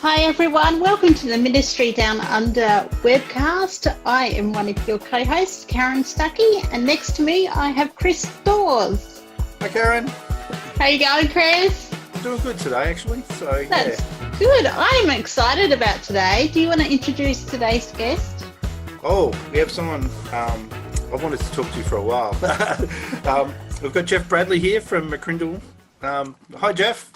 Hi everyone, welcome to the Ministry Down Under webcast. I am one of your co-hosts, Karen Stuckey, and next to me I have Chris Dawes. Hi Karen. How you going, Chris? Doing good today actually, so That's good. I'm excited about today. Do you want to introduce today's guest? Oh, we have someone I've wanted to talk to for a while. We've got Geoff Brailey here from McCrindle. Hi Geoff.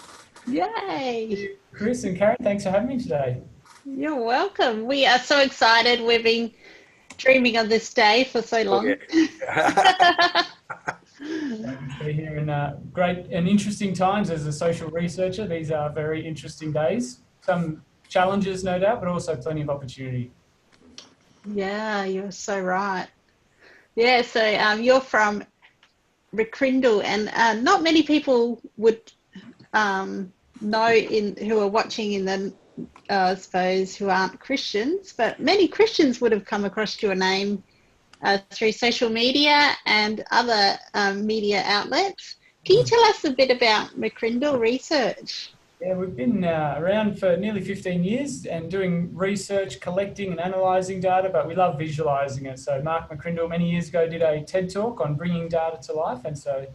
Yay! Chris and Karen, thanks for having me today. You're welcome. We are so excited. We've been dreaming of this day for so long. Great to be here in great and interesting times as a social researcher. These are very interesting days. Some challenges, no doubt, but also plenty of opportunity. Yeah, you're so right. Yeah, so you're from McCrindle, and not many people would know who are watching in the I suppose who aren't Christians, but many Christians would have come across your name through social media and other media outlets. Can you tell us a bit about McCrindle Research? Yeah, we've been around for nearly 15 years and doing research, collecting and analysing data, but we love visualising it. So Mark McCrindle many years ago did a TED talk on bringing data to life, and so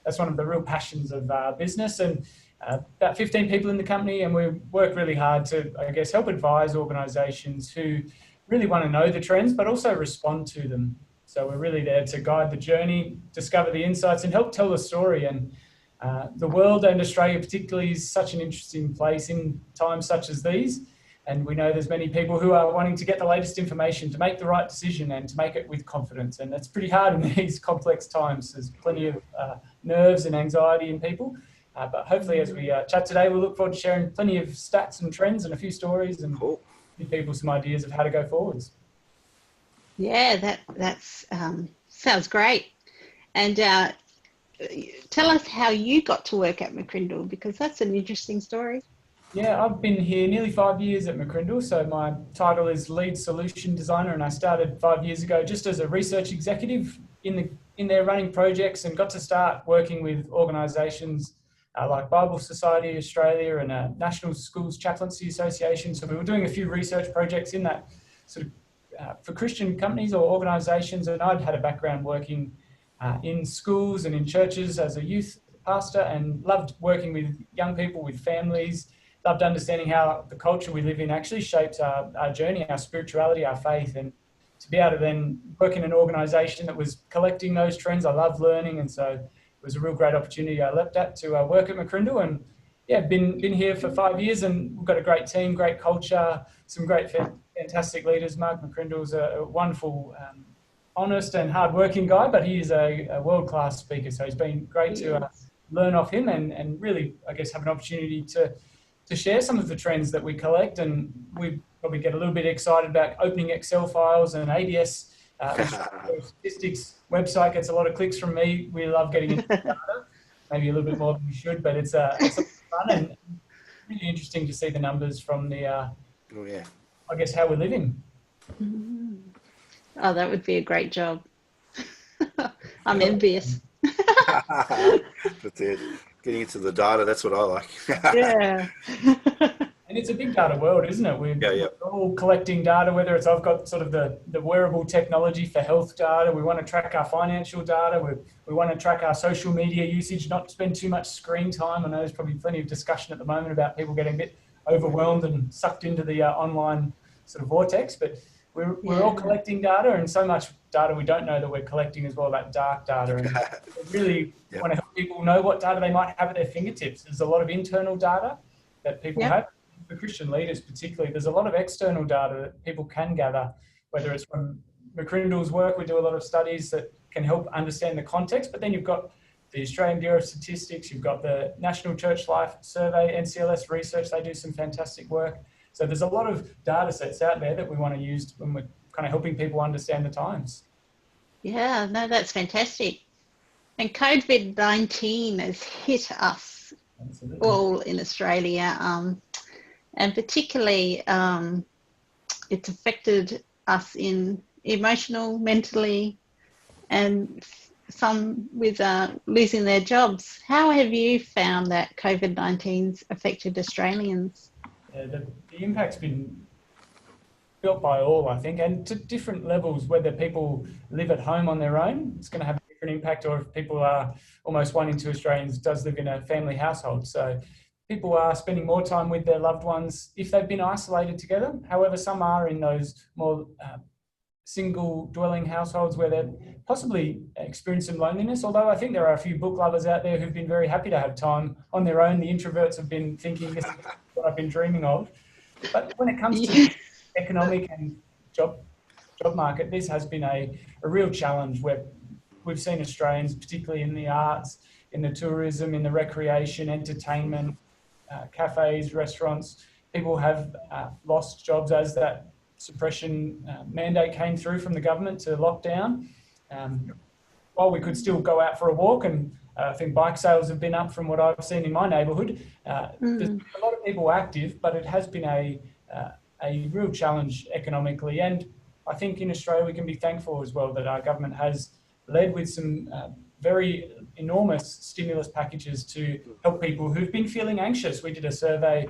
that's one of the real passions of our business. And about 15 people in the company, and we work really hard to, I guess, help advise organisations who really want to know the trends, but also respond to them. So we're really there to guide the journey, discover the insights, and help tell the story. And the world, and Australia particularly, is such an interesting place in times such as these. And we know there's many people who are wanting to get the latest information to make the right decision and to make it with confidence. And that's pretty hard in these complex times. There's plenty of nerves and anxiety in people. But hopefully as we chat today, we'll look forward to sharing plenty of stats and trends and a few stories and give people some ideas of how to go forwards. Yeah, that's sounds great. And tell us how you got to work at McCrindle, because that's an interesting story. Yeah, I've been here nearly 5 years at McCrindle. So my title is Lead Solution Designer, and I started 5 years ago just as a research executive in there running projects, and got to start working with organisations like Bible Society Australia and National Schools Chaplaincy Association. So we were doing a few research projects in that sort of for Christian companies or organisations, and I'd had a background working in schools and in churches as a youth pastor, and loved working with young people, with families, loved understanding how the culture we live in actually shapes our journey, our spirituality, our faith. And to be able to then work in an organisation that was collecting those trends, I love learning, and so it was a real great opportunity I leapt at to work at McCrindle. And yeah, been here for 5 years, and we've got a great team, great culture, some great fantastic leaders. Mark McCrindle's a wonderful, honest and hard-working guy, but he is a world-class speaker. So it's been great to learn off him and really, I guess, have an opportunity to share some of the trends that we collect. And we probably get a little bit excited about opening Excel files and ADS. Statistics website gets a lot of clicks from me. We love getting into data, maybe a little bit more than we should, but it's fun and really interesting to see the numbers from the, I guess, how we're living. Oh, that would be a great job. I'm envious. That's it. Getting into the data, that's what I like. Yeah. And it's a big data world, isn't it? We're all collecting data, whether it's I've got sort of the wearable technology for health data. We want to track our financial data. We want to track our social media usage, not spend too much screen time. I know there's probably plenty of discussion at the moment about people getting a bit overwhelmed and sucked into the online sort of vortex. But we're all collecting data, and so much data we don't know that we're collecting as well, that dark data. And we really want to help people know what data they might have at their fingertips. There's a lot of internal data that people have. For Christian leaders particularly, there's a lot of external data that people can gather, whether it's from McCrindle's work. We do a lot of studies that can help understand the context, but then you've got the Australian Bureau of Statistics, you've got the National Church Life Survey, NCLS Research, they do some fantastic work. So there's a lot of data sets out there that we want to use when we're kind of helping people understand the times. Yeah, no, that's fantastic. And COVID-19 has hit us all in Australia. And particularly it's affected us in emotional, mentally, and some with losing their jobs. How have you found that COVID-19's affected Australians? the impact's been built by all, I think, and to different levels, whether people live at home on their own, it's going to have a different impact, or if people are, almost 1 in 2 Australians does live in a family household. So people are spending more time with their loved ones if they've been isolated together. However, some are in those more single dwelling households where they're possibly experiencing loneliness, although I think there are a few book lovers out there who've been very happy to have time on their own. The introverts have been thinking, this is what I've been dreaming of. But when it comes to economic and job market, this has been a real challenge where we've seen Australians, particularly in the arts, in the tourism, in the recreation, entertainment, cafes, restaurants, people have lost jobs as that suppression mandate came through from the government to lockdown. While we could still go out for a walk, and I think bike sales have been up from what I've seen in my neighbourhood, there's been a lot of people active, but it has been a real challenge economically. And I think in Australia we can be thankful as well that our government has led with some very enormous stimulus packages to help people who've been feeling anxious. We did a survey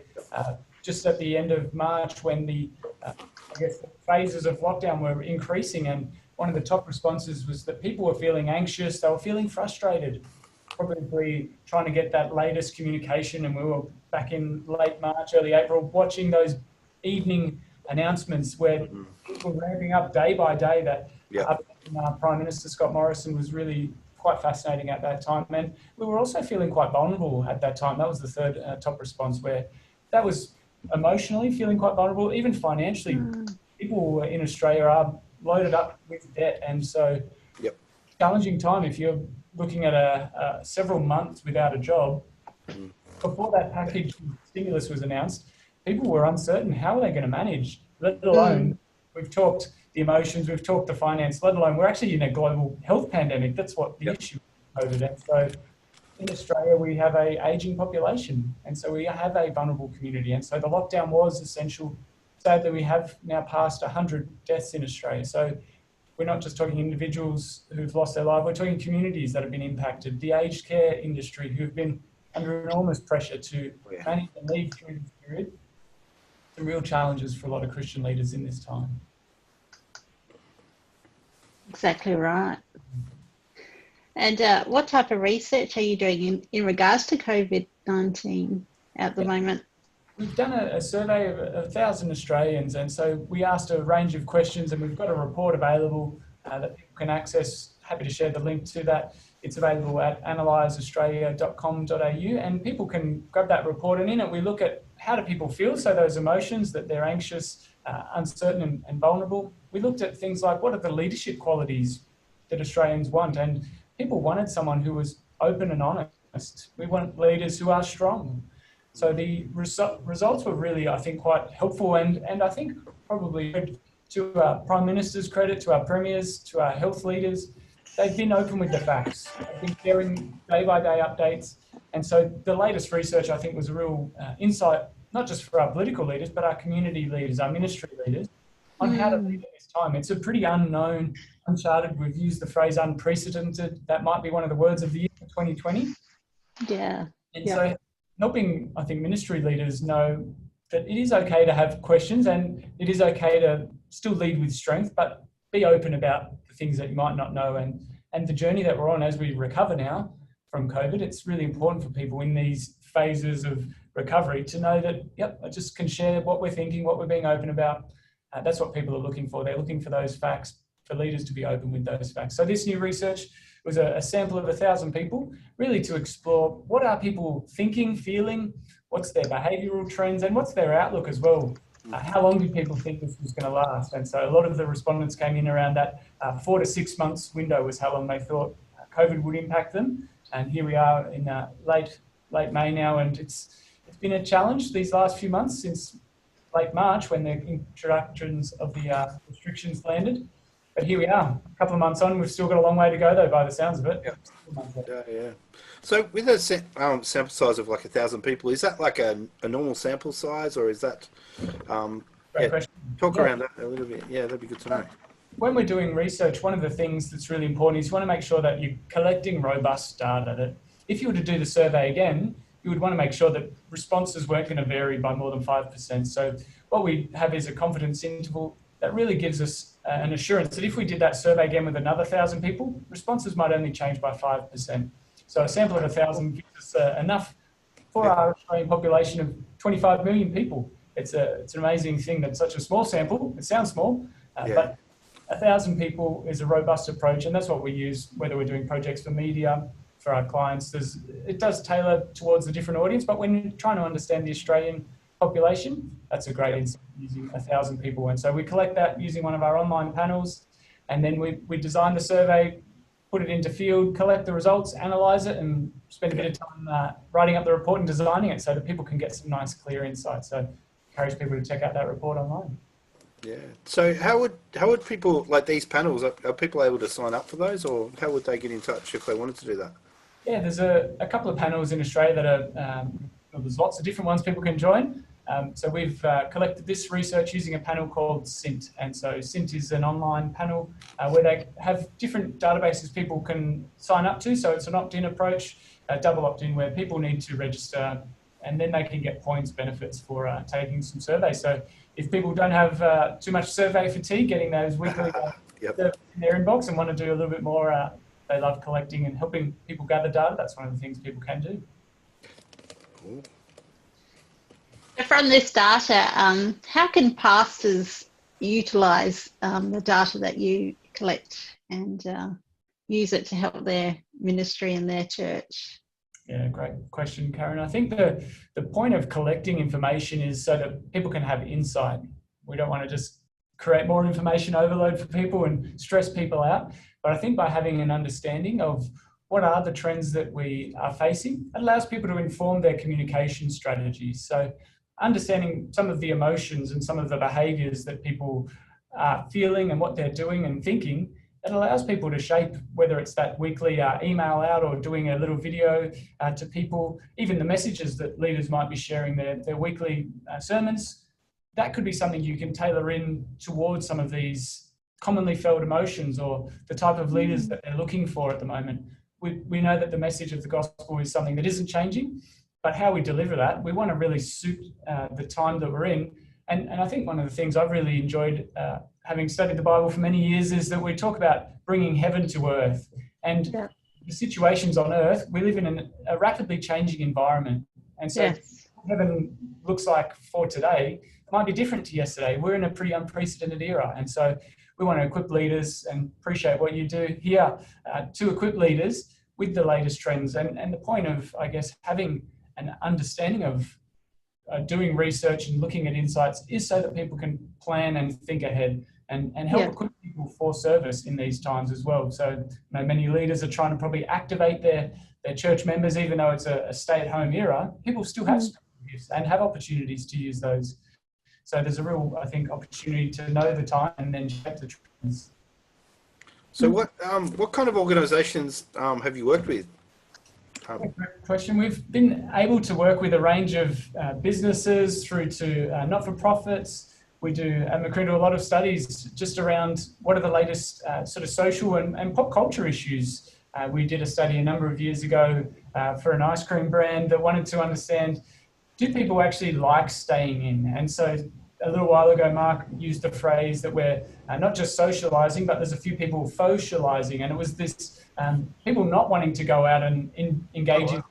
just at the end of March when the phases of lockdown were increasing, and one of the top responses was that people were feeling anxious, they were feeling frustrated, probably trying to get that latest communication. And we were back in late March, early April, watching those evening announcements where people were ramping up day by day. That Prime Minister Scott Morrison was really quite fascinating at that time. And we were also feeling quite vulnerable at that time. That was the third top response, where that was emotionally feeling quite vulnerable, even financially. People in Australia are loaded up with debt, and so challenging time if you're looking at several months without a job. Before that package stimulus was announced, people were uncertain how are they going to manage, let alone we've talked the emotions, we've talked the finance, let alone we're actually in a global health pandemic. That's what the issue is COVID. And so in Australia, we have a ageing population, and so we have a vulnerable community. And so the lockdown was essential. Sadly, we have now passed 100 deaths in Australia. So we're not just talking individuals who've lost their life, we're talking communities that have been impacted, the aged care industry who've been under enormous pressure to manage and lead through this period. Some real challenges for a lot of Christian leaders in this time. Exactly right. And what type of research are you doing in regards to COVID-19 at the moment? We've done a survey of 1,000 Australians, and so we asked a range of questions, and we've got a report available that people can access. Happy to share the link to that. It's available at analyseaustralia.com.au, and people can grab that report, and in it we look at how do people feel, so those emotions that they're anxious, uncertain and vulnerable. We looked at things like what are the leadership qualities that Australians want, and people wanted someone who was open and honest. We want leaders who are strong. So the results were really, I think, quite helpful, and I think probably to our Prime Minister's credit, to our premiers, to our health leaders, they've been open with the facts. They've been sharing day-by-day updates. And so the latest research, I think, was a real insight, not just for our political leaders, but our community leaders, our ministry leaders, on how to lead at this time. It's a pretty unknown, uncharted. We've used the phrase unprecedented. That might be one of the words of the year for 2020. Yeah. And so helping, I think, ministry leaders know that it is okay to have questions, and it is okay to still lead with strength, but be open about the things that you might not know. And the journey that we're on as we recover now from COVID, it's really important for people in these phases of recovery to know that, I just can share what we're thinking, what we're being open about. That's what people are looking for. They're looking for those facts, for leaders to be open with those facts. So this new research was a sample of 1,000 people, really to explore what are people thinking, feeling, what's their behavioural trends, and what's their outlook as well. How long do people think this was going to last? And so a lot of the respondents came in around that 4 to 6 months window was how long they thought COVID would impact them. And here we are in late May now, and it's been a challenge these last few months since late March when the introductions of the restrictions landed. But here we are, a couple of months on. We've still got a long way to go, though, by the sounds of it. Yeah. So with a sample size of like 1,000 people, is that like a normal sample size, or is that... talk around that a little bit. Yeah, that'd be good to know. When we're doing research, one of the things that's really important is you want to make sure that you're collecting robust data, that if you were to do the survey again, you would want to make sure that responses weren't going to vary by more than 5%. So what we have is a confidence interval that really gives us an assurance that if we did that survey again with another 1,000 people, responses might only change by 5%. So a sample of 1,000 gives us enough for our Australian population of 25 million people. It's an amazing thing that such a small sample, it sounds small, but 1,000 people is a robust approach, and that's what we use, whether we're doing projects for media, for our clients. It does tailor towards a different audience, but when you're trying to understand the Australian population, that's a great insight using 1,000 people. And so we collect that using one of our online panels, and then we design the survey, put it into field, collect the results, analyze it, and spend a bit of time writing up the report and designing it so that people can get some nice, clear insights. So encourage people to check out that report online. Yeah. So how would people, like these panels, are people able to sign up for those, or how would they get in touch if they wanted to do that? Yeah, there's a couple of panels in Australia that are, there's lots of different ones people can join. So we've collected this research using a panel called SINT. And so SINT is an online panel where they have different databases people can sign up to. So it's an opt-in approach, a double opt-in where people need to register and then they can get points benefits for taking some surveys. So if people don't have too much survey fatigue, getting those weekly in their inbox and want to do a little bit more, they love collecting and helping people gather data. That's one of the things people can do. Cool. From this data, how can pastors utilise the data that you collect and use it to help their ministry and their church? Yeah, great question, Karen. I think the point of collecting information is so that people can have insight. We don't want to just create more information overload for people and stress people out. But I think by having an understanding of what are the trends that we are facing, it allows people to inform their communication strategies. So understanding some of the emotions and some of the behaviours that people are feeling and what they're doing and thinking, it allows people to shape, whether it's that weekly email out or doing a little video to people, even the messages that leaders might be sharing their weekly sermons. That could be something you can tailor in towards some of these commonly felt emotions or the type of leaders that they're looking for at the moment. We know that the message of the gospel is something that isn't changing, but how we deliver that, we want to really suit the time that we're in. And I think one of the things I've really enjoyed having studied the Bible for many years is that we talk about bringing heaven to earth. And the situations on earth, we live in a rapidly changing environment. And so heaven looks like for today, it might be different to yesterday. We're in a pretty unprecedented era. And so we want to equip leaders and appreciate what you do here to equip leaders with the latest trends. And the point of, I guess, having an understanding of doing research and looking at insights is so that people can plan and think ahead and help equip people for service in these times as well. So many leaders are trying to probably activate their church members, even though it's a stay-at-home era, people still have gifts and have opportunities to use those. So there's a real, I think, opportunity to know the time and then shape the trends. So what kind of organisations have you worked with? Great question. We've been able to work with a range of businesses through to not-for-profits. We do at McCrindle a lot of studies just around what are the latest sort of social and pop culture issues. We did a study a number of years ago for an ice cream brand that wanted to understand, do people actually like staying in? And so a little while ago, Mark used the phrase that we're not just socialising, but there's a few people socialising. And it was this people not wanting to go out and engage in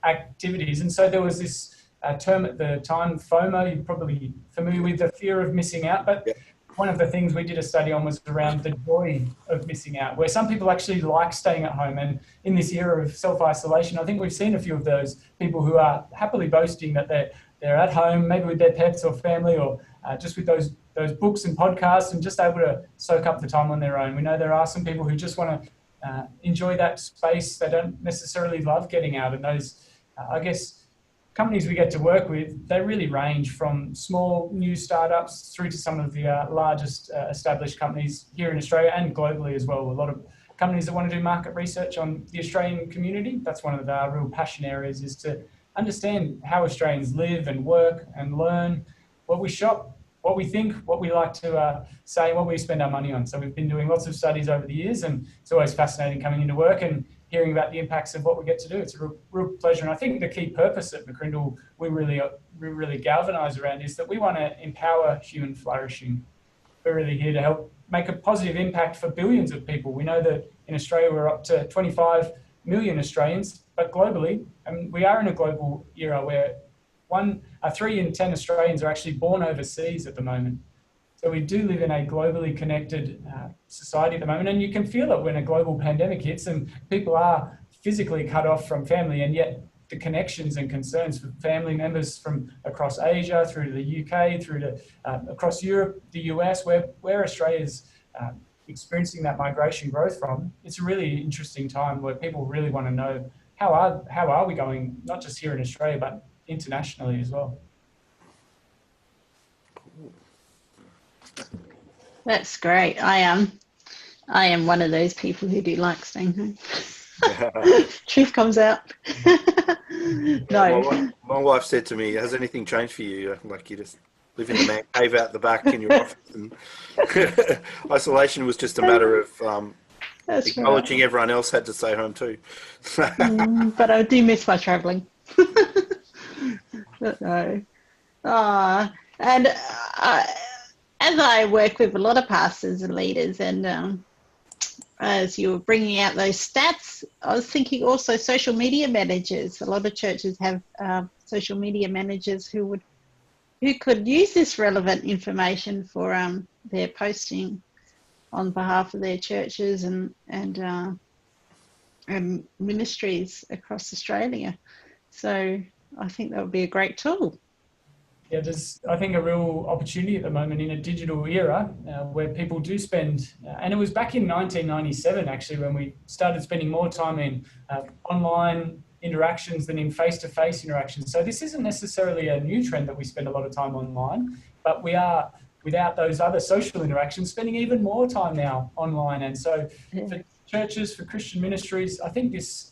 activities. And so there was this term at the time, FOMO, you're probably familiar with, the fear of missing out. But one of the things we did a study on was around the joy of missing out, where some people actually like staying at home. And in this era of self-isolation, I think we've seen a few of those people who are happily boasting that they're at home, maybe with their pets or family, or just with those books and podcasts, and just able to soak up the time on their own. We know there are some people who just want to enjoy that space. They don't necessarily love getting out. And those, I guess, companies we get to work with, they really range from small new startups through to some of the largest established companies here in Australia and globally as well. A lot of companies that want to do market research on the Australian community. That's one of our real passion areas, is to understand how Australians live and work and learn, what we shop, what we think, what we like to say, what we spend our money on. So we've been doing lots of studies over the years, and it's always fascinating coming into work and hearing about the impacts of what we get to do. It's a real pleasure. And I think the key purpose at McCrindle we really galvanise around is that we want to empower human flourishing. We're really here to help make a positive impact for billions of people. We know that in Australia we're up to 25 million Australians, but globally, we are in a global era where 3 in 10 Australians are actually born overseas at the moment. So we do live in a globally connected society at the moment, and you can feel it when a global pandemic hits and people are physically cut off from family, and yet the connections and concerns for family members from across Asia through to the UK, through to across Europe, the US, where Australia's experiencing that migration growth from. It's a really interesting time where people really want to know how are we going, not just here in Australia, but internationally as well. That's great. I am one of those people who do like staying home. Truth comes out. No. My wife said to me, "Has anything changed for you? Like you just live in the man cave out the back in your office, and isolation was just a matter of acknowledging everyone else had to stay home too." But I do miss my travelling. But no. And as I work with a lot of pastors and leaders, and as you were bringing out those stats, I was thinking also social media managers. A lot of churches have social media managers who could use this relevant information for their posting on behalf of their churches and ministries across Australia. So I think that would be a great tool. Yeah, there's, I think, a real opportunity at the moment in a digital era where people do spend, and it was back in 1997 actually when we started spending more time in online interactions than in face-to-face interactions. So this isn't necessarily a new trend that we spend a lot of time online, but we are, without those other social interactions, spending even more time now online. And so for churches, for Christian ministries, I think this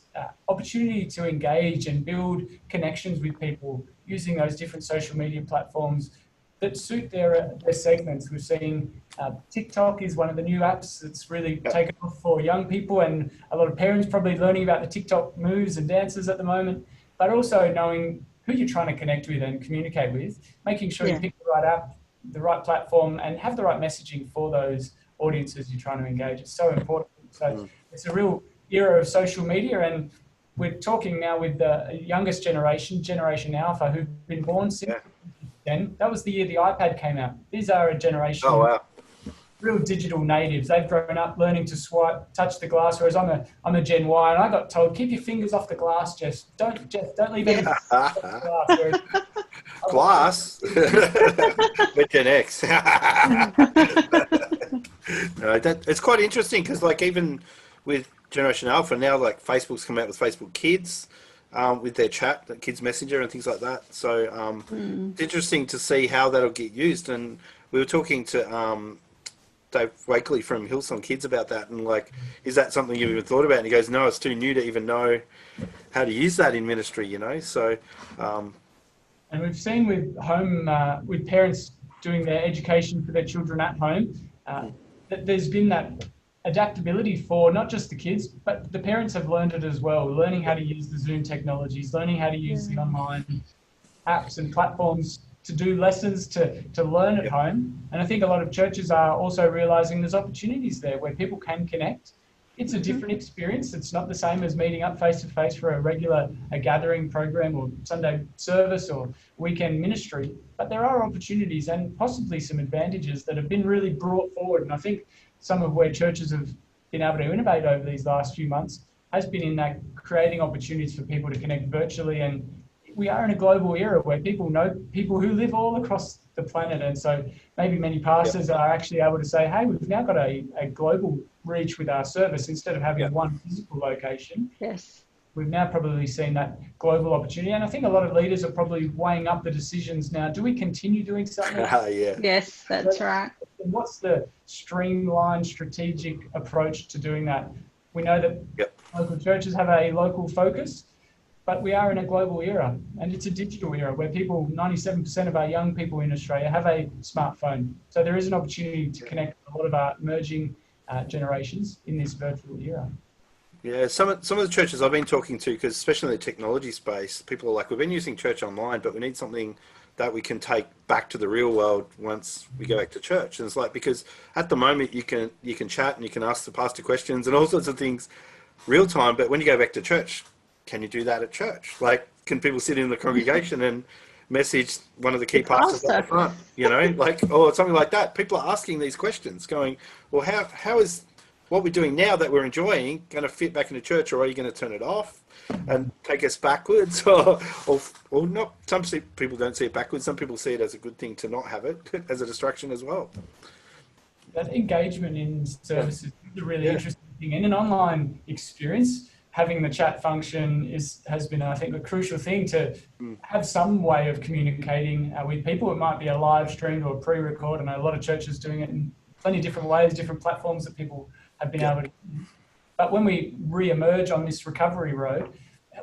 opportunity to engage and build connections with people using those different social media platforms that suit their segments. We've seen TikTok is one of the new apps that's really taken off for young people, and a lot of parents probably learning about the TikTok moves and dances at the moment, but also knowing who you're trying to connect with and communicate with, making sure you pick the right app, the right platform, and have the right messaging for those audiences you're trying to engage. It's so important. So it's a real era of social media, and we're talking now with the youngest generation, Generation Alpha, who've been born since 2010. That was the year the iPad came out. These are a generation real digital natives. They've grown up learning to swipe, touch the glass, whereas I'm a Gen Y, and I got told, keep your fingers off the glass, Jeff. Don't leave any glass. Glass? With Gen X. No, it's quite interesting because, like, even with Generation Alpha now, like Facebook's come out with Facebook Kids with their chat, the Kids Messenger and things like that. So it's interesting to see how that'll get used. And we were talking to Dave Wakely from Hillsong Kids about that, and like, is that something you've even thought about? And he goes, no, it's too new to even know how to use that in ministry, you know. So and we've seen with home with parents doing their education for their children at home that there's been that adaptability for not just the kids, but the parents have learned it as well, learning how to use the Zoom technologies, learning how to use the online apps and platforms to do lessons, to learn at home. And I think a lot of churches are also realizing there's opportunities there where people can connect. It's a different experience. It's not the same as meeting up face-to-face for a gathering program or Sunday service or weekend ministry, but there are opportunities and possibly some advantages that have been really brought forward. And I think some of where churches have been able to innovate over these last few months has been in that creating opportunities for people to connect virtually. And we are in a global era where people know people who live all across the planet. And so maybe many pastors are actually able to say, hey, we've now got a global reach with our service instead of having one physical location. Yes. We've now probably seen that global opportunity. And I think a lot of leaders are probably weighing up the decisions now. Do we continue doing something? Yes, that's right. What's the streamlined strategic approach to doing that? We know that local churches have a local focus, but we are in a global era, and it's a digital era where 97% of our young people in Australia have a smartphone. So there is an opportunity to connect a lot of our emerging generations in this virtual era. Yeah, some of the churches I've been talking to, because especially in the technology space, people are like, we've been using church online, but we need something that we can take back to the real world once we go back to church. And it's like, because at the moment you can chat and you can ask the pastor questions and all sorts of things real time, but when you go back to church, can you do that at church? Like, can people sit in the congregation and message one of the key pastors at the front, you know, like, or something like that? People are asking these questions, going, well, how is what we're doing now that we're enjoying going to fit back into church, or are you going to turn it off and take us backwards? Or not? Some people don't see it backwards. Some people see it as a good thing to not have it as a distraction as well. That engagement in services is a really interesting thing. In an online experience, having the chat function has been, I think, a crucial thing to have some way of communicating with people. It might be a live stream or a pre-record. I know a lot of churches doing it in plenty of different ways, different platforms that people have been able to use. But when we re-emerge on this recovery road,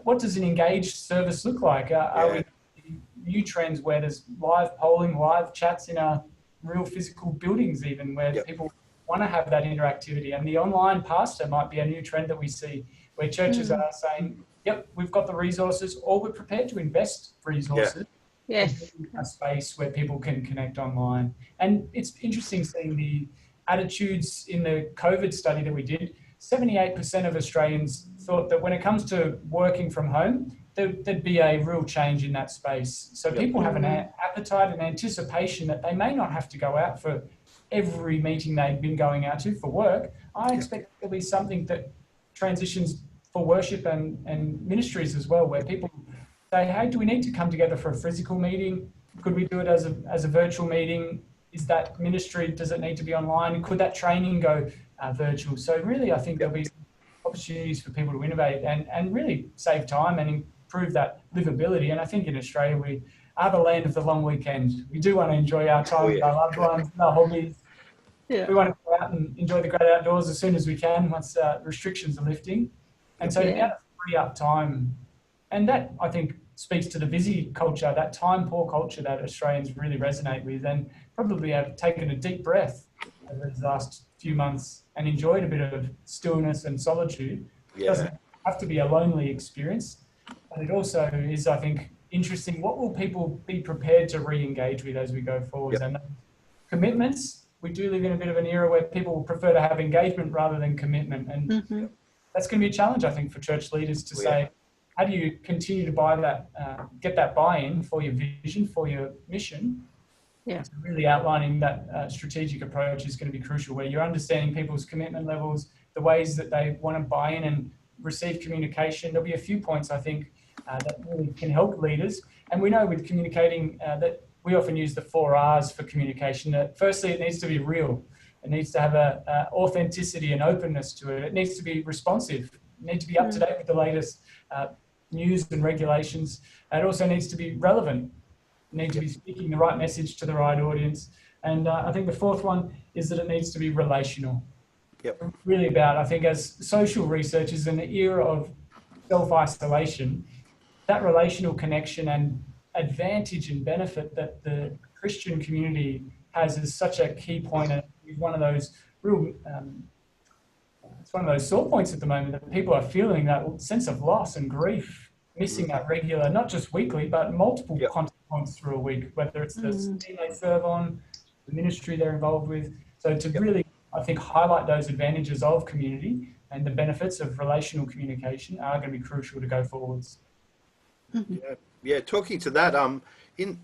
what does an engaged service look like? Are we seeing new trends where there's live polling, live chats in our real physical buildings even, where people want to have that interactivity? And the online pastor might be a new trend that we see, where churches are saying, yep, we've got the resources, or we're prepared to invest resources. Yes. A space where people can connect online. And it's interesting seeing the attitudes in the COVID study that we did. 78% of Australians thought that when it comes to working from home, there'd be a real change in that space. So people have an appetite and anticipation that they may not have to go out for every meeting they've been going out to for work. I expect there'll be something that transitions for worship and ministries as well, where people say, hey, do we need to come together for a physical meeting? Could we do it as a virtual meeting? Is that ministry, does it need to be online? Could that training go virtual? So really, I think there'll be opportunities for people to innovate and really save time and improve that livability. And I think in Australia, we are the land of the long weekend. We do want to enjoy our time with our loved ones, our hobbies. We want to go out and enjoy the great outdoors as soon as we can once restrictions are lifting. And so now to free up time. And that, I think, speaks to the busy culture, that time poor culture that Australians really resonate with, and probably have taken a deep breath over the last few months and enjoyed a bit of stillness and solitude. It doesn't have to be a lonely experience, but it also is, I think, interesting. What will people be prepared to re-engage with as we go forward? And commitments, we do live in a bit of an era where people prefer to have engagement rather than commitment. And that's going to be a challenge, I think, for church leaders to say, how do you continue to buy that, get that buy-in for your vision, for your mission? So really outlining that strategic approach is going to be crucial, where you're understanding people's commitment levels, the ways that they want to buy in and receive communication. There'll be a few points, I think, that really can help leaders. And we know with communicating that we often use the 4 R's for communication. That firstly, it needs to be real. It needs to have a authenticity and openness to it. It needs to be responsive. It needs to be up to date with the latest news and regulations. And it also needs to be relevant. It needs to be speaking the right message to the right audience. And I think the 4th one is that it needs to be relational. Really about, I think, as social researchers in the era of self-isolation, that relational connection and advantage and benefit that the Christian community has is such a key point, and is one of those real it's one of those sore points at the moment, that people are feeling that sense of loss and grief, missing that regular, not just weekly, but multiple contact points through a week, whether it's the team they serve on, the ministry they're involved with. So to really, I think, highlight those advantages of community and the benefits of relational communication are going to be crucial to go forwards. Talking to that, in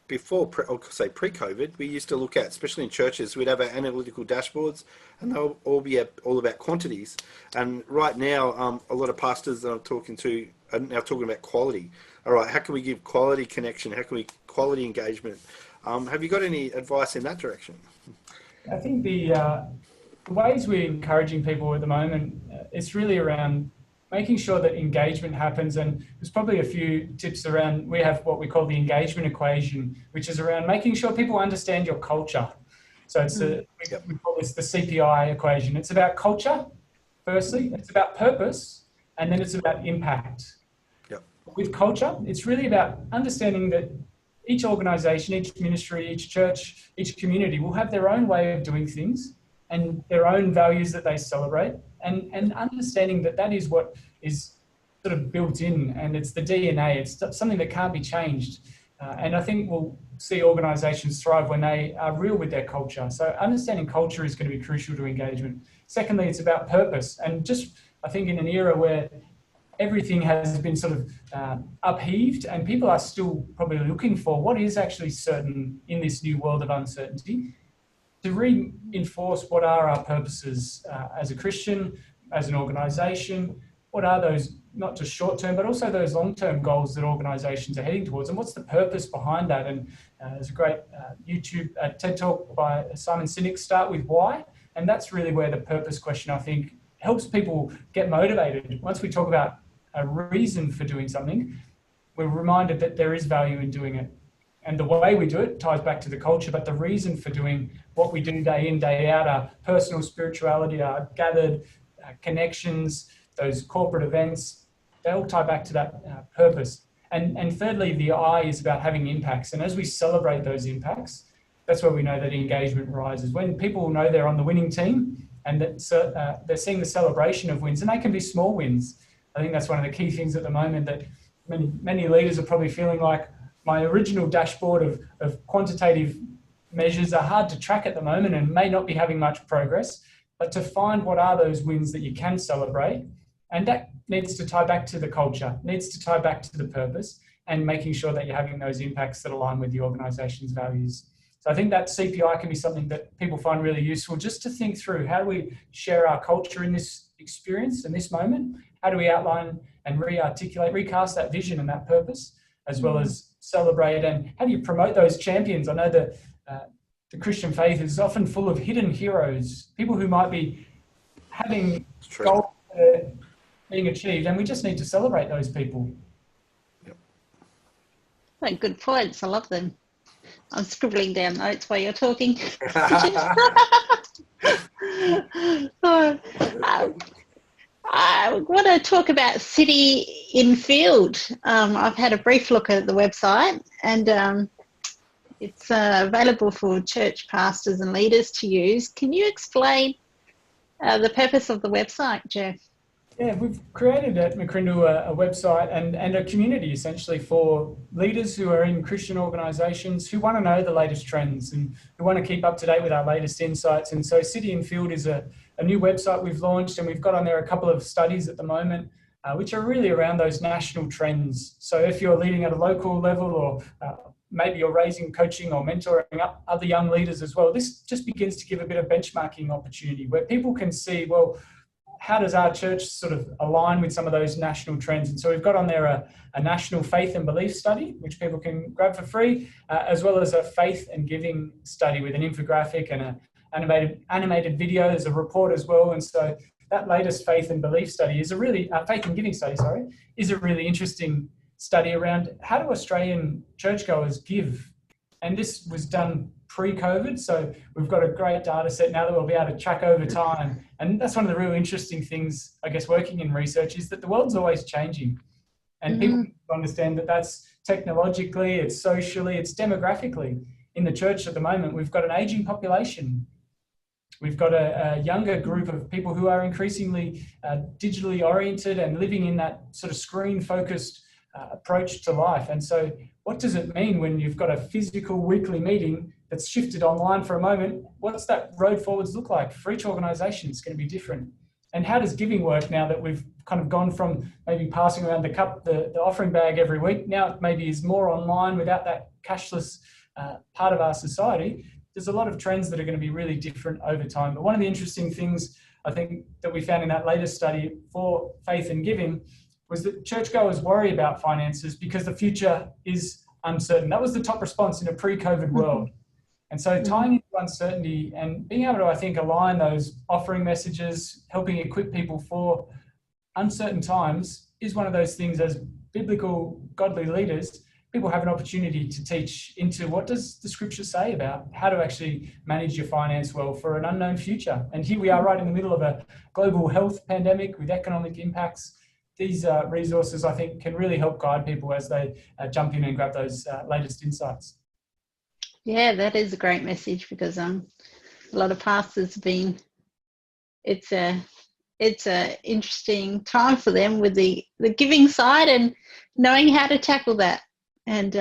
before, pre-COVID, we used to look at, especially in churches, we'd have our analytical dashboards, and they'll all be all about quantities. And right now, a lot of pastors that I'm talking to are now talking about quality. All right, how can we give quality connection? How can we quality engagement? Have you got any advice in that direction? I think the ways we're encouraging people at the moment, it's really around making sure that engagement happens. And there's probably a few tips around, we have what we call the engagement equation, which is around making sure people understand your culture. So it's we call this the CPI equation. It's about culture, firstly, it's about purpose, and then it's about impact. With culture, it's really about understanding that each organization, each ministry, each church, each community will have their own way of doing things. and their own values that they celebrate, and understanding that that is what is sort of built in, and it's the DNA. It's something that can't be changed. And I think we'll see organisations thrive when they are real with their culture. So understanding culture is going to be crucial to engagement. Secondly, it's about purpose. And just, I think in an era where everything has been sort of upheaved and people are still probably looking for what is actually certain in this new world of uncertainty, to reinforce what are our purposes as a Christian, as an organisation, what are those, not just short-term, but also those long-term goals that organisations are heading towards, and what's the purpose behind that? And there's a great YouTube TED Talk by Simon Sinek, Start With Why, and that's really where the purpose question, I think, helps people get motivated. Once we talk about a reason for doing something, we're reminded that there is value in doing it. And the way we do it ties back to the culture, but the reason for doing what we do day in, day out, our personal spirituality, our gathered connections, those corporate events, they all tie back to that purpose. And thirdly, the I is about having impacts. And as we celebrate those impacts, that's where we know that engagement rises. When people know they're on the winning team and that they're seeing the celebration of wins, and they can be small wins. I think that's one of the key things at the moment that many leaders are probably feeling like, my original dashboard of quantitative measures are hard to track at the moment and may not be having much progress, but to find what are those wins that you can celebrate. And that needs to tie back to the culture, needs to tie back to the purpose, and making sure that you're having those impacts that align with the organisation's values. So I think that CPI can be something that people find really useful, just to think through, how do we share our culture in this experience, in this moment? How do we outline and re-articulate, recast that vision and that purpose, as well as celebrate, and how do you promote those champions? I know that the Christian faith is often full of hidden heroes, people who might be having goals being achieved, and we just need to celebrate those people. Yep. Good points. I love them. I'm scribbling down notes while you're talking. I want to talk about City in Field. I've had a brief look at the website, and it's available for church pastors and leaders to use. Can you explain the purpose of the website, Geoff? Yeah, we've created at McCrindle a website and a community essentially for leaders who are in Christian organisations who want to know the latest trends and who want to keep up to date with our latest insights. And so City in Field is a new website we've launched, and we've got on there a couple of studies at the moment, which are really around those national trends. So if you're leading at a local level, or maybe you're raising, coaching or mentoring up other young leaders as well, this just begins to give a bit of benchmarking opportunity where people can see, well, how does our church sort of align with some of those national trends? And so we've got on there a national faith and belief study, which people can grab for free, as well as a faith and giving study with an infographic and an animated video. There's a report as well. And so that latest faith and belief study is faith and giving study, is a really interesting study around how do Australian churchgoers give. And this was done pre-COVID, so we've got a great data set now that we'll be able to track over time. And that's one of the real interesting things, I guess, working in research, is that the world's always changing. And people understand that that's technologically, it's socially, it's demographically. In the church at the moment, we've got an ageing population. We've got a younger group of people who are increasingly digitally oriented and living in that sort of screen-focused approach to life. And so what does it mean when you've got a physical weekly meeting that's shifted online for a moment? What's that road forwards look like? For each organisation, it's going to be different. And how does giving work now that we've kind of gone from maybe passing around the cup, the offering bag every week, now it maybe is more online without that cashless part of our society? There's a lot of trends that are going to be really different over time. But one of the interesting things I think that we found in that latest study for faith and giving was that churchgoers worry about finances because the future is uncertain. That was the top response in a pre-COVID world. And so tying into uncertainty and being able to, I think, align those offering messages, helping equip people for uncertain times is one of those things as biblical, godly leaders, people have an opportunity to teach into what does the scripture say about how to actually manage your finance well for an unknown future. And here we are right in the middle of a global health pandemic with economic impacts. These resources, I think, can really help guide people as they jump in and grab those latest insights. Yeah, that is a great message, because a lot of pastors have been, it's a interesting time for them with the giving side and knowing how to tackle that. And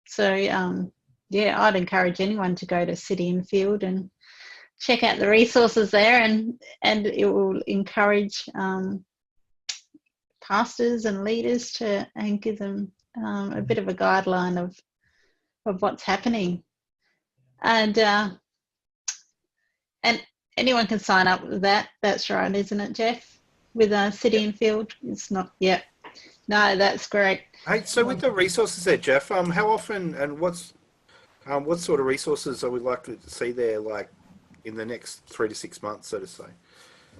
so I'd encourage anyone to go to City and Field and check out the resources there, and it will encourage pastors and leaders and give them a bit of a guideline of what's happening. And anyone can sign up with that. That's right, isn't it, Geoff? With City and Field, it's not. Yep. No, that's great. Hey, so with the resources there, Geoff, how often and what sort of resources are we likely to see there, like in the next 3 to 6 months, so to say?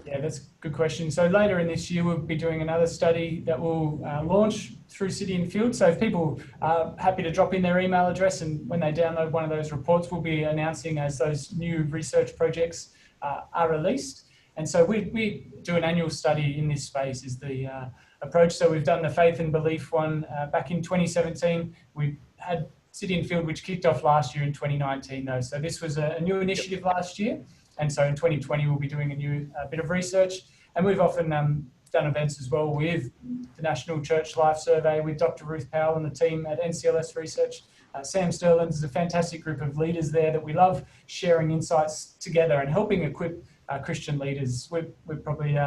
Yeah, that's a good question. So later in this year, we'll be doing another study that will launch through City and Field. So if people are happy to drop in their email address, and when they download one of those reports, we'll be announcing as those new research projects are released. And so we do an annual study in this space is the approach. So we've done the faith and belief one back in 2017. We had City and Field, which kicked off last year in 2019 though. So this was a new initiative last year. And so in 2020, we'll be doing a new bit of research. And we've often done events as well with the National Church Life Survey, with Dr. Ruth Powell and the team at NCLS Research. Sam Sterland is a fantastic group of leaders there that we love sharing insights together and helping equip Christian leaders. We're probably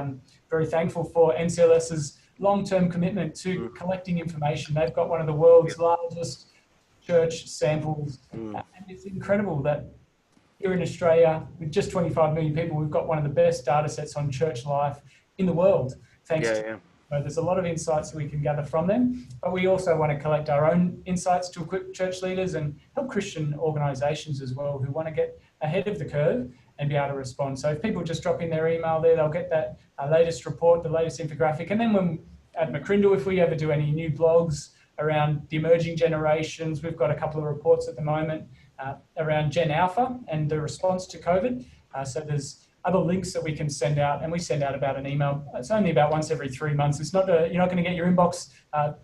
very thankful for NCLS's long-term commitment to collecting information. They've got one of the world's largest church samples. And it's incredible that here in Australia, with just 25 million people, we've got one of the best data sets on church life in the world, thanks to there's a lot of insights that we can gather from them, but we also want to collect our own insights to equip church leaders and help Christian organisations as well who want to get ahead of the curve and be able to respond. So if people just drop in their email there, they'll get that latest report, the latest infographic. And then when at McCrindle, if we ever do any new blogs around the emerging generations, we've got a couple of reports at the moment around Gen Alpha and the response to COVID. So there's other links that we can send out, and we send out about an email. It's only about once every 3 months. It's not you're not going to get your inbox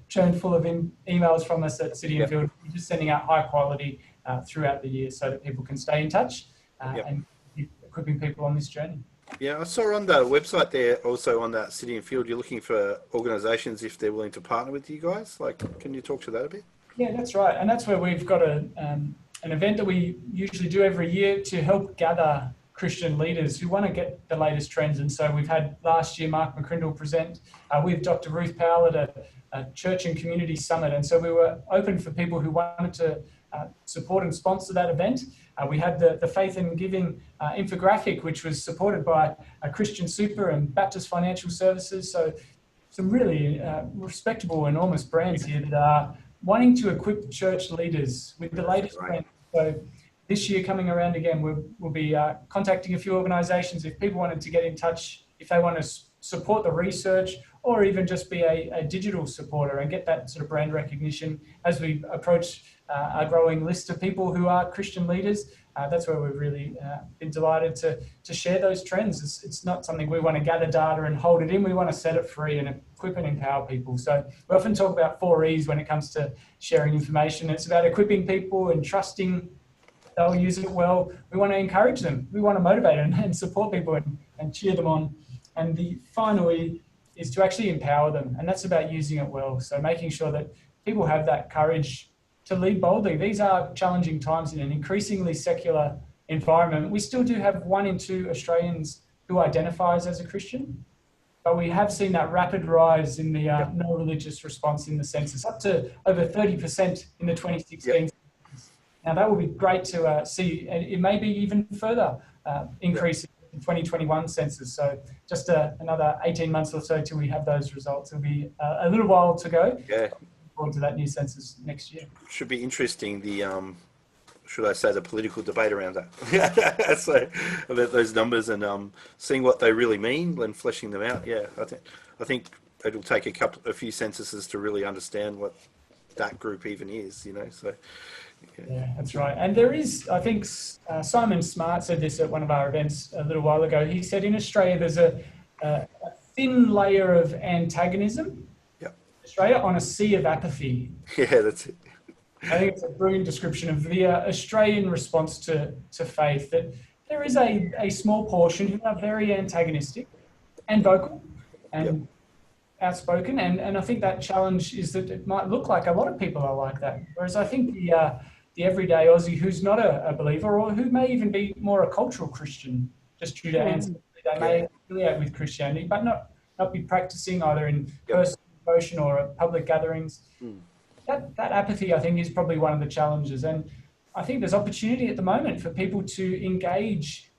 churned full of emails from us at City and Field. We're just sending out high quality throughout the year so that people can stay in touch and keep equipping people on this journey. Yeah, I saw on the website there, also on that City and Field, you're looking for organisations if they're willing to partner with you guys. Like, can you talk to that a bit? Yeah, that's right. And that's where we've got an event that we usually do every year to help gather Christian leaders who want to get the latest trends. And so we've had last year Mark McCrindle present with Dr. Ruth Powell at a church and community summit. And so we were open for people who wanted to support and sponsor that event. We had the Faith and Giving infographic, which was supported by Christian Super and Baptist Financial Services. So some really respectable, enormous brands here that are wanting to equip church leaders with the latest trends. So this year coming around again, we'll be contacting a few organisations if people wanted to get in touch, if they want to support the research or even just be a digital supporter and get that sort of brand recognition as we approach a growing list of people who are Christian leaders. That's where we've really been delighted to share those trends. It's not something we want to gather data and hold it in. We want to set it free and equip and empower people. So we often talk about 4 E's when it comes to sharing information. It's about equipping people and trusting they'll use it well. We want to encourage them. We want to motivate them and support people and cheer them on. And the final E is to actually empower them. And that's about using it well. So making sure that people have that courage to lead boldly. These are challenging times in an increasingly secular environment. We still do have 1 in 2 Australians who identifies as a Christian, but we have seen that rapid rise in the no religious response in the census, up to over 30% in the 2016. Now that will be great to see, and it may be even further increase in 2021 census. So just another 18 months or so till we have those results. It'll be a little while to go. Yeah. Forward to that new census next year. Should be interesting. Should I say the political debate around that? So about those numbers and seeing what they really mean and fleshing them out. Yeah, I think it'll take a few censuses to really understand what that group even is. So. Yeah, that's right. And there is, I think, Simon Smart said this at one of our events a little while ago. He said in Australia there's a thin layer of antagonism in Australia on a sea of apathy. Yeah, that's it. I think it's a brilliant description of the Australian response to faith, that there is a small portion who are very antagonistic and vocal and outspoken. And I think that challenge is that it might look like a lot of people are like that. Whereas I think the everyday Aussie who's not a believer, or who may even be more a cultural Christian, just due to ancestry, they may affiliate with Christianity, but not be practicing either in personal devotion or at public gatherings. That apathy, I think, is probably one of the challenges. And I think there's opportunity at the moment for people to engage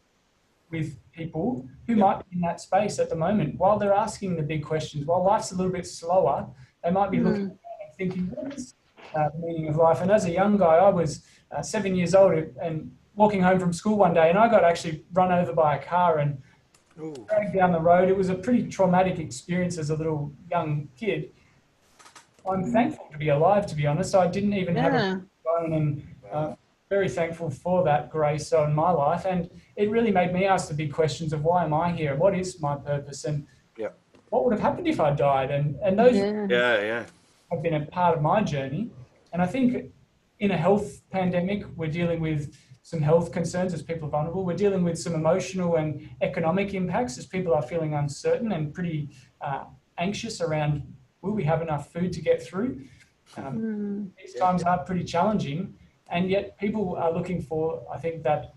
with people who might be in that space at the moment. While they're asking the big questions, while life's a little bit slower, they might be looking and thinking, what is the meaning of life? And as a young guy, I was 7 years old and walking home from school one day, and I got actually run over by a car and dragged down the road. It was a pretty traumatic experience as a little young kid. I'm thankful to be alive, to be honest. I didn't even have a phone, and very thankful for that grace on my life. And it really made me ask the big questions of, why am I here? What is my purpose? And what would have happened if I died? And those have been a part of my journey. And I think in a health pandemic, we're dealing with some health concerns as people are vulnerable. We're dealing with some emotional and economic impacts as people are feeling uncertain and pretty anxious around, will we have enough food to get through? These times are pretty challenging, and yet people are looking for, I think, that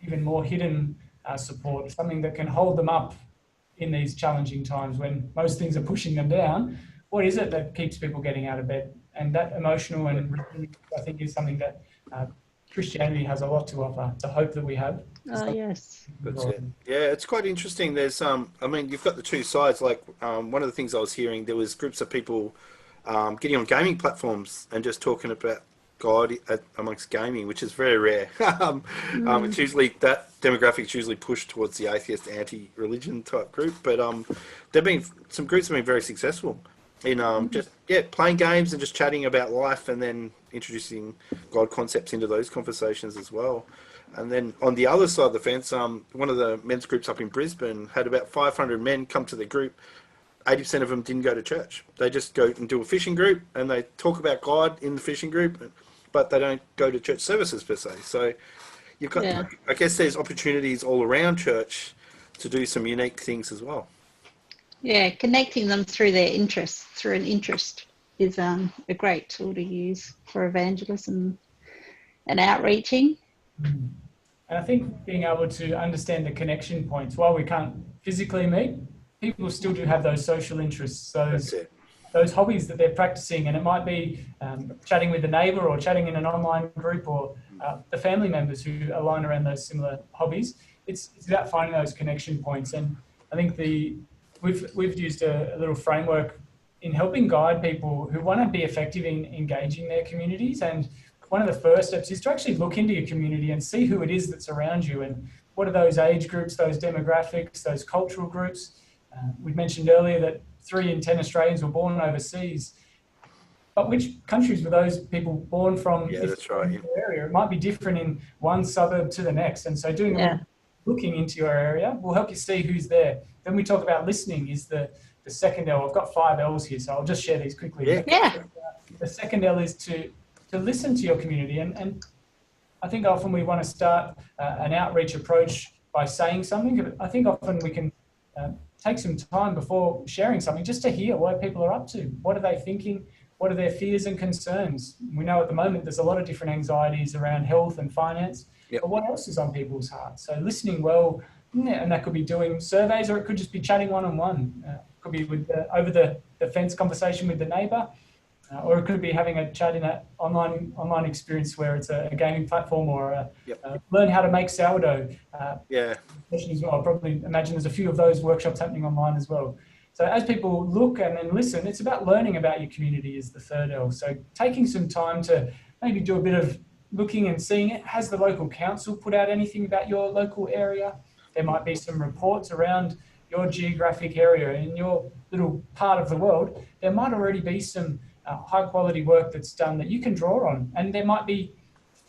even more hidden support, something that can hold them up in these challenging times when most things are pushing them down. What is it that keeps people getting out of bed? And that emotional and resilience, I think, is something that Christianity has a lot to offer. The hope that we have. Yes. That's it. Yeah, it's quite interesting. There's I mean, you've got the two sides. Like one of the things I was hearing, there was groups of people getting on gaming platforms and just talking about God amongst gaming, which is very rare. It's usually, that demographic's usually pushed towards the atheist, anti-religion type group. But some groups have been very successful in just playing games and just chatting about life, and then introducing God concepts into those conversations as well. And then on the other side of the fence, one of the men's groups up in Brisbane had about 500 men come to the group. 80% of them didn't go to church. They just go and do a fishing group, and they talk about God in the fishing group, but they don't go to church services per se. So you've got, I guess there's opportunities all around church to do some unique things as well. Yeah, connecting them through their interests, through an interest, is a great tool to use for evangelism and outreaching. And I think being able to understand the connection points, while we can't physically meet, people still do have those social interests, those hobbies that they're practicing. And it might be chatting with a neighbour, or chatting in an online group, or the family members who align around those similar hobbies. It's about finding those connection points. And I think we've used a little framework in helping guide people who want to be effective in engaging their communities. And one of the first steps is to actually look into your community and see who it is that's around you, and what are those age groups, those demographics, those cultural groups. We mentioned earlier that 3 in 10 Australians were born overseas. But which countries were those people born from? Yeah, that's right. Yeah. Area? It might be different in one suburb to the next. And so looking into your area will help you see who's there. Then we talk about listening is the second L. I've got 5 L's here, so I'll just share these quickly. The second L is to listen to your community. And I think often we want to start an outreach approach by saying something. I think often we can take some time before sharing something just to hear what people are up to. What are they thinking? What are their fears and concerns? We know at the moment there's a lot of different anxieties around health and finance, but what else is on people's hearts? So listening well, and that could be doing surveys, or it could just be chatting one-on-one. It could be with over the fence conversation with the neighbour, or it could be having a chat in an online experience where it's a gaming platform, or learn how to make sourdough. As well. I probably imagine there's a few of those workshops happening online as well. So as people look and then listen, it's about learning about your community is the third L. So taking some time to maybe do a bit of looking and seeing it. Has the local council put out anything about your local area? There might be some reports around your geographic area in your little part of the world. There might already be some high quality work that's done that you can draw on. And there might be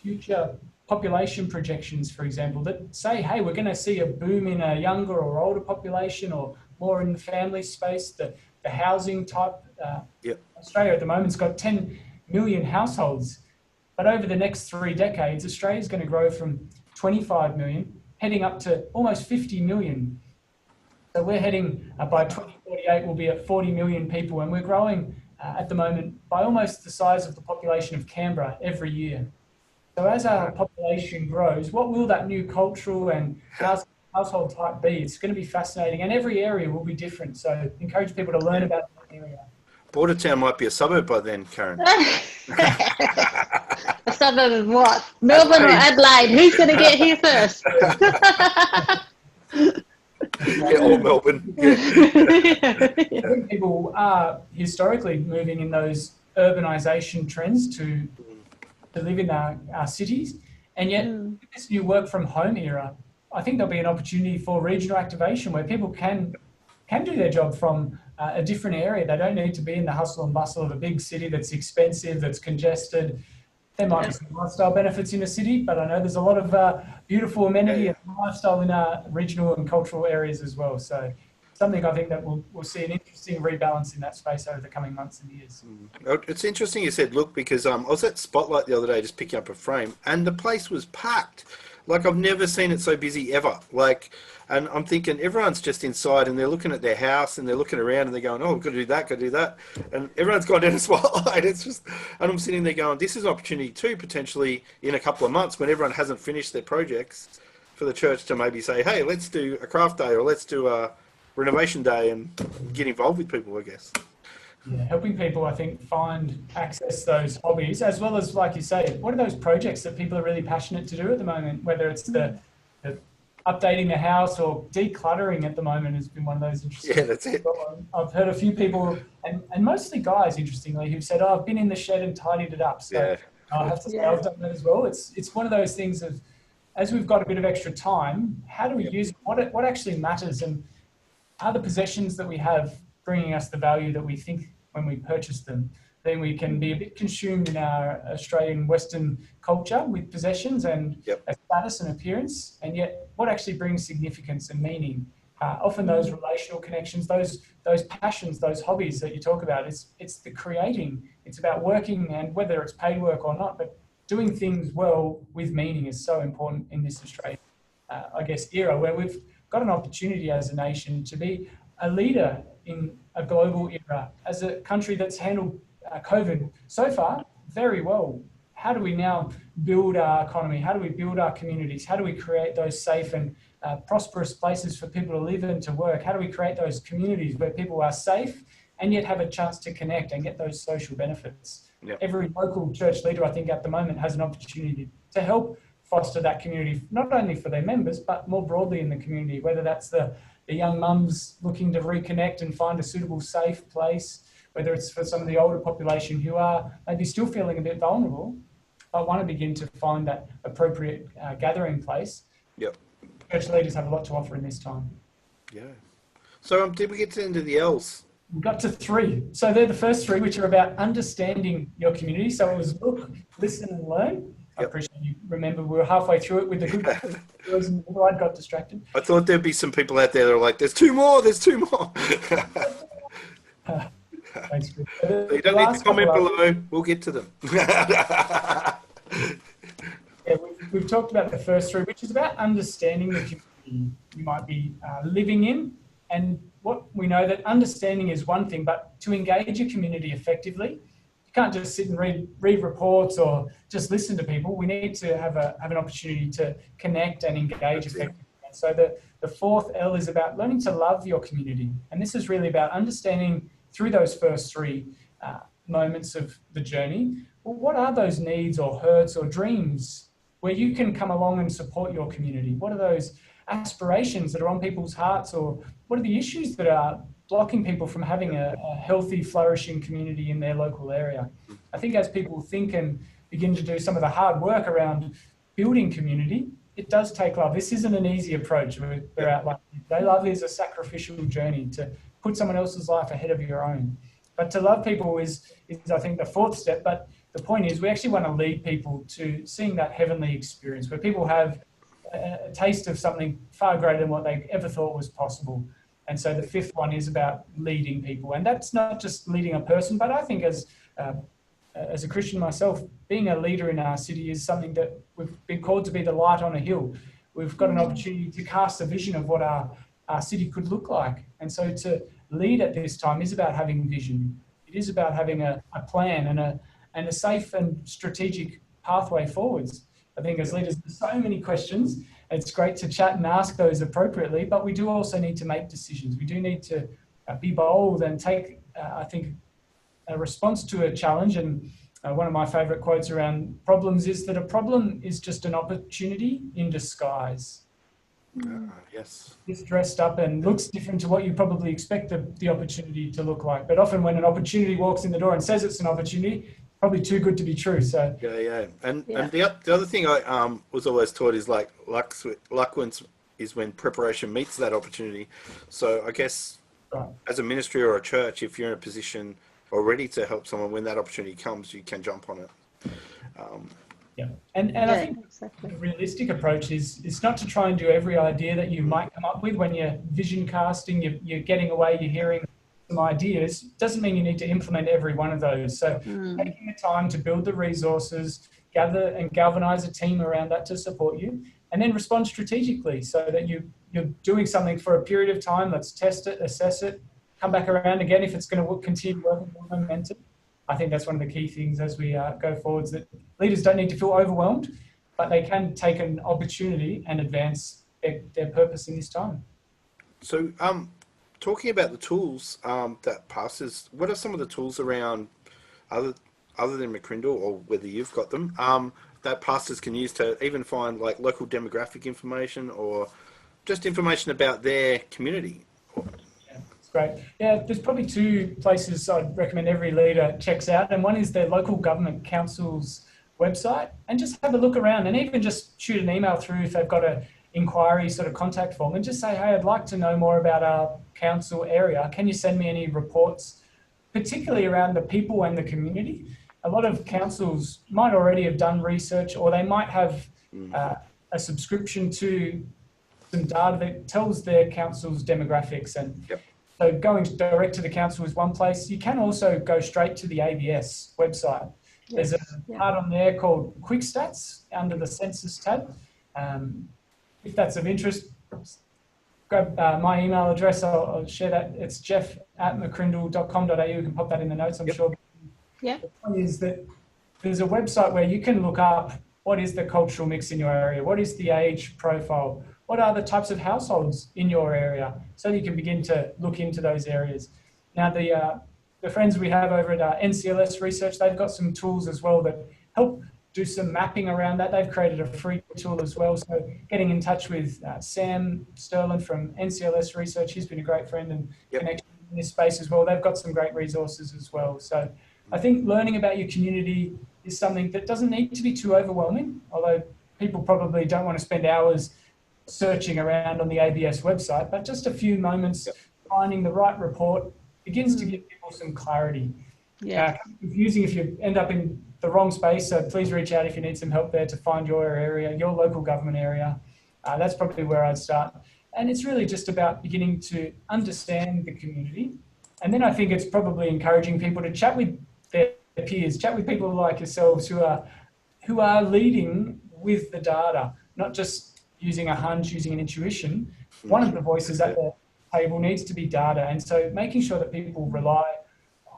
future population projections, for example, that say, hey, we're going to see a boom in a younger or older population, or more in the family space, the housing type. Australia at the moment's got 10 million households. But over the next 3 decades, Australia is going to grow from 25 million, heading up to almost 50 million. So we're heading, by 2048, we'll be at 40 million people, and we're growing at the moment by almost the size of the population of Canberra every year. So as our population grows, what will that new cultural and household type be? It's going to be fascinating, and every area will be different. So encourage people to learn about that area. Bordertown might be a suburb by then, Karen. A suburb of what? Melbourne or Adelaide? Who's going to get here first? Yeah, old Melbourne. Yeah. I think people are historically moving in those urbanisation trends to live in our cities, and yet with this new work from home era, I think there'll be an opportunity for regional activation where people can do their job from a different area. They don't need to be in the hustle and bustle of a big city that's expensive, that's congested. There might be some lifestyle benefits in a city, but I know there's a lot of beautiful amenity and lifestyle in our regional and cultural areas as well. So something I think that we'll see an interesting rebalance in that space over the coming months and years. It's interesting you said look, because I was at Spotlight the other day just picking up a frame, and the place was packed. Like, I've never seen it so busy ever. Like, and I'm thinking everyone's just inside and they're looking at their house and they're looking around and they're going, oh, we've got to do that, got to do that. And everyone's gone down to Spotlight. It's just, and I'm sitting there going, this is an opportunity too, potentially in a couple of months when everyone hasn't finished their projects, for the church to maybe say, hey, let's do a craft day or let's do a renovation day and get involved with people, I guess. Yeah, helping people, I think, access those hobbies, as well as, like you say, what are those projects that people are really passionate to do at the moment, whether it's the updating the house or decluttering at the moment has been one of those interesting. Yeah, that's it. I've heard a few people, and mostly guys, interestingly, who've said, oh, I've been in the shed and tidied it up. So yeah. I have to say I've done that as well. It's one of those things of, as we've got a bit of extra time, how do we use it? What actually matters, and are the possessions that we have bringing us the value that we think when we purchase them? Then we can be a bit consumed in our Australian Western culture with possessions and a status and appearance, and yet what actually brings significance and meaning? Often those relational connections, those passions, those hobbies that you talk about, it's the creating. It's about working, and whether it's paid work or not, but doing things well with meaning is so important in this Australian, era where we've got an opportunity as a nation to be a leader in a global era, as a country that's handled COVID so far very well. How do we now build our economy? How do we build our communities? How do we create those safe and prosperous places for people to live and to work? How do we create those communities where people are safe and yet have a chance to connect and get those social benefits? Yep. Every local church leader, I think, at the moment has an opportunity to help foster that community, not only for their members, but more broadly in the community, whether that's the young mums looking to reconnect and find a suitable, safe place, whether it's for some of the older population who are maybe still feeling a bit vulnerable, but want to begin to find that appropriate gathering place. Yep. Church leaders have a lot to offer in this time. Yeah. So did we get to the end of the L's? We got to 3. So they're the first 3, which are about understanding your community. So it was look, listen and learn. Yep. I appreciate you. Remember, we were halfway through it with the good I got distracted. I thought there'd be some people out there that are like, there's 2 more. Thanks, so you don't need to comment below. We'll get to them. We've talked about the first 3, which is about understanding the community you might be living in. And what we know that understanding is one thing, but to engage a community effectively, you can't just sit and read reports or just listen to people. We need to have an opportunity to connect and engage effectively. And so the 4th L is about learning to love your community. And this is really about understanding through those first 3 moments of the journey, well, what are those needs or hurts or dreams where you can come along and support your community? What are those aspirations that are on people's hearts, or what are the issues that are blocking people from having a healthy, flourishing community in their local area? I think as people think and begin to do some of the hard work around building community, it does take love. This isn't an easy approach. We're outlining today. Love is a sacrificial journey to put someone else's life ahead of your own. But to love people is I think, the 4th step. But the point is, we actually want to lead people to seeing that heavenly experience where people have a taste of something far greater than what they ever thought was possible. And so the 5th one is about leading people. And that's not just leading a person, but I think as as a Christian myself, being a leader in our city is something that we've been called to be the light on a hill. We've got an opportunity to cast a vision of what our city could look like. And so to lead at this time is about having vision. It is about having a plan and a safe and strategic pathway forwards. I think as leaders, there's so many questions. It's great to chat and ask those appropriately, but we do also need to make decisions. We do need to be bold and take, I think, a response to a challenge. And one of my favourite quotes around problems is that a problem is just an opportunity in disguise. Yes. It's dressed up and looks different to what you probably expect the opportunity to look like. But often when an opportunity walks in the door and says it's an opportunity, probably too good to be true. So and the other thing I was always taught is like luck is when preparation meets that opportunity. So I guess as a ministry or a church, if you're in a position or ready to help someone when that opportunity comes, you can jump on it. And I think the realistic approach is it's not to try and do every idea that you might come up with when you're vision casting, you're getting away, you're hearing some ideas. Doesn't mean you need to implement every one of those. So taking the time to build the resources, gather and galvanize a team around that to support you, and then respond strategically so that you're doing something for a period of time. Let's test it, assess it, come back around again if it's going to continue working on momentum. I think that's one of the key things as we go forwards, that leaders don't need to feel overwhelmed, but they can take an opportunity and advance their purpose in this time. So talking about the tools that pastors, what are some of the tools around other than McCrindle, or whether you've got them, that pastors can use to even find like local demographic information or just information about their community? Great. Yeah, there's probably two places I'd recommend every leader checks out, and one is their local government council's website, and just have a look around and even just shoot an email through if they've got an inquiry sort of contact form and just say, hey, I'd like to know more about our council area. Can you send me any reports, particularly around the people and the community? A lot of councils might already have done research, or they might have a subscription to some data that tells their council's demographics. And so going direct to the council is one place. You can also go straight to the ABS website. There's a part on there called Quick Stats under the Census tab. If that's of interest, grab my email address. I'll share that. It's jeff@mccrindle.com.au. You can pop that in the notes, I'm sure. The point is that there's a website where you can look up what is the cultural mix in your area, what is the age profile, what are the types of households in your area, so that you can begin to look into those areas. Now, the friends we have over at NCLS Research, they've got some tools as well that help do some mapping around that. They've created a free tool as well. So getting in touch with Sam Sterland from NCLS Research, he's been a great friend and connection in this space as well. They've got some great resources as well. So I think learning about your community is something that doesn't need to be too overwhelming, although people probably don't want to spend hours searching around on the ABS website, but just a few moments finding the right report begins to give people some clarity. Confusing if you end up in the wrong space, so please reach out if you need some help there to find your area, your local government area. That's probably where I'd start. And it's really just about beginning to understand the community. And then I think it's probably encouraging people to chat with their peers, chat with people like yourselves who are leading with the data, not just using a hunch, using an intuition. One of the voices at the table needs to be data. And so making sure that people rely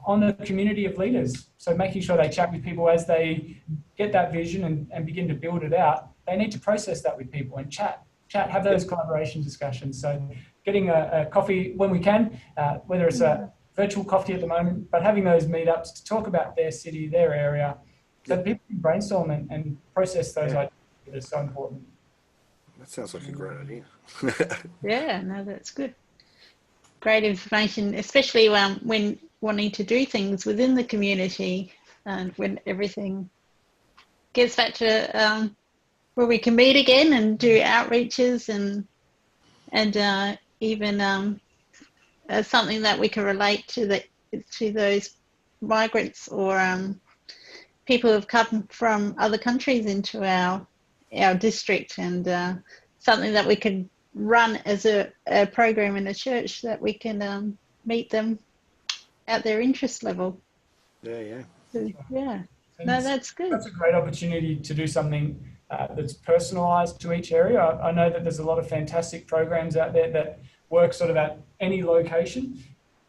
on a community of leaders. So making sure they chat with people as they get that vision and begin to build it out. They need to process that with people and chat, have those collaboration discussions. So getting a coffee when we can, whether it's a virtual coffee at the moment, but having those meetups to talk about their city, their area, so that people can brainstorm and process those ideas that are so important. That sounds like a great idea. No, that's good. Great information, especially when wanting to do things within the community and when everything gets back to where we can meet again and do outreaches and even something that we can relate to those migrants or people who've come from other countries into our district, and something that we can run as a program in a church that we can meet them at their interest level. Yeah. And No, that's good. that's a great opportunity to do something that's personalised to each area. I know that there's a lot of fantastic programs out there that work sort of at any location.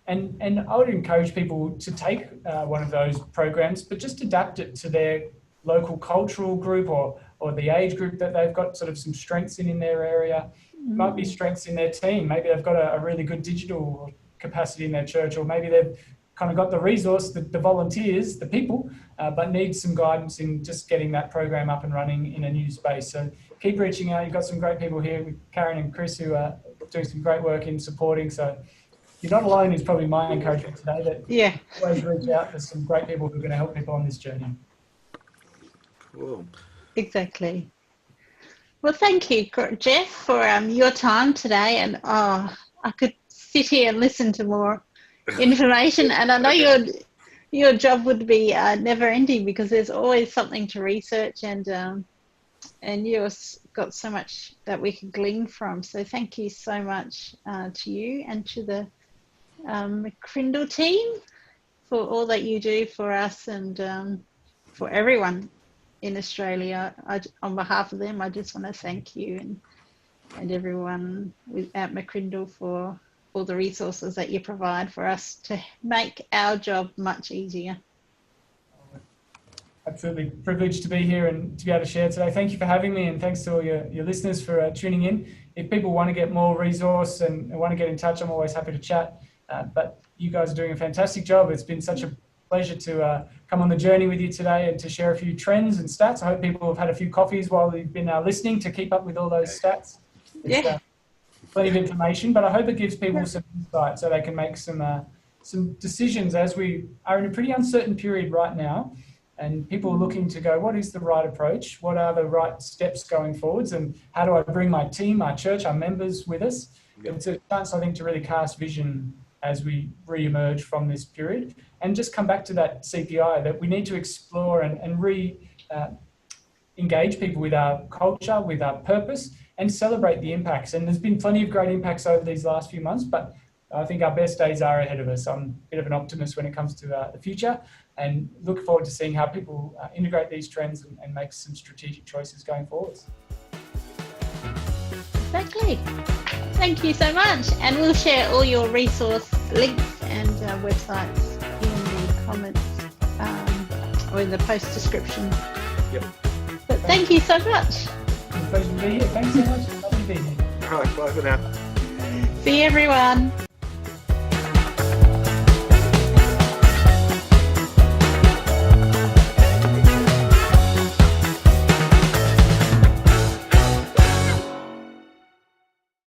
And I would encourage people to take one of those programs, but just adapt it to their local cultural group or the age group that they've got sort of some strengths in their area. Might be strengths in their team. Maybe they've got a really good digital capacity in their church, or maybe they've kind of got the resource, the volunteers, the people, but need some guidance in just getting that program up and running in a new space. So keep reaching out. You've got some great people here, Karen and Chris, who are doing some great work in supporting. So you're not alone is probably my encouragement today. That always reach out. There's some great people who are going to help people on this journey. Cool. Exactly. Well, thank you, Geoff, for your time today. And I could sit here and listen to more information. And I know your job would be never ending, because there's always something to research, and you've got so much that we can glean from. So thank you so much to you and to the McCrindle team for all that you do for us and for everyone in Australia. On behalf of them, I just want to thank you and everyone at McCrindle for all the resources that you provide for us to make our job much easier. Absolutely privileged to be here and to be able to share today. Thank you for having me, and thanks to all your listeners for tuning in. If people want to get more resource and want to get in touch, I'm always happy to chat. But you guys are doing a fantastic job. It's been such a pleasure to come on the journey with you today and to share a few trends and stats. I hope people have had a few coffees while they've been listening to keep up with all those stats. It's plenty of information, but I hope it gives people some insight so they can make some decisions, as we are in a pretty uncertain period right now. And people are looking to go, what is the right approach? What are the right steps going forwards? And how do I bring my team, our church, our members with us? Yep. It's a chance, I think, to really cast vision as we re-emerge from this period, and just come back to that CPI, that we need to explore and engage people with our culture, with our purpose, and celebrate the impacts. And there's been plenty of great impacts over these last few months, but I think our best days are ahead of us. I'm a bit of an optimist when it comes to the future, and look forward to seeing how people integrate these trends and make some strategic choices going forwards. Exactly. Thank you so much. And we'll share all your resource links and websites in the comments or in the post description. Yep. But thank you so much. It's a pleasure to be here. Thanks so much. Lovely to be here. All right, bye for now. See you, everyone.